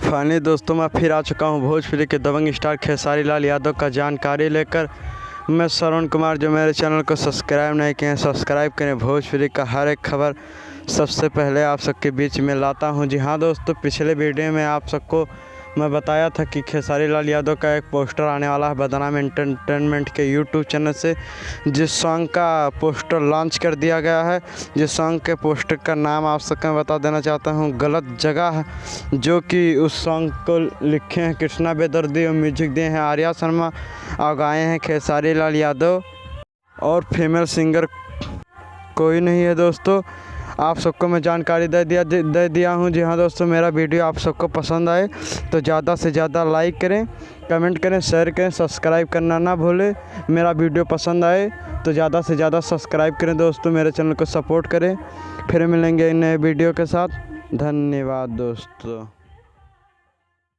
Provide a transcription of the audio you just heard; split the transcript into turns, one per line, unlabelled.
Finally दोस्तों मैं फिर आ चुका हूँ भोजपुरी के दबंग स्टार खेसारी लाल यादव का जानकारी लेकर। मैं श्रवण कुमार, जो मेरे चैनल को सब्सक्राइब नहीं किए हैं सब्सक्राइब करें। भोजपुरी का हर एक खबर सबसे पहले आप सबके बीच में लाता हूं। जी हाँ दोस्तों, पिछले वीडियो में आप सबको मैं बताया था कि खेसारी लाल यादव का एक पोस्टर आने वाला है बदनाम एंटरटेनमेंट के यूट्यूब चैनल से, जिस सॉन्ग का पोस्टर लॉन्च कर दिया गया है। जिस सॉन्ग के पोस्टर का नाम आप सबको मैं बता देना चाहता हूँ, गलत जगह है, जो कि उस सॉन्ग को लिखे हैं कृष्णा बेदर्दी और म्यूजिक दिए हैं आर्या शर्मा और गाए हैं खेसारी लाल यादव, और फीमेल सिंगर कोई नहीं है। दोस्तों आप सबको मैं जानकारी दे दिया हूँ। जी हाँ दोस्तों, मेरा वीडियो आप सबको पसंद आए तो ज़्यादा से ज़्यादा लाइक करें, कमेंट करें, शेयर करें, सब्सक्राइब करना ना भूलें। मेरा वीडियो पसंद आए तो ज़्यादा से ज़्यादा सब्सक्राइब करें दोस्तों, मेरे चैनल को सपोर्ट करें। फिर मिलेंगे नए वीडियो के साथ। धन्यवाद दोस्तों।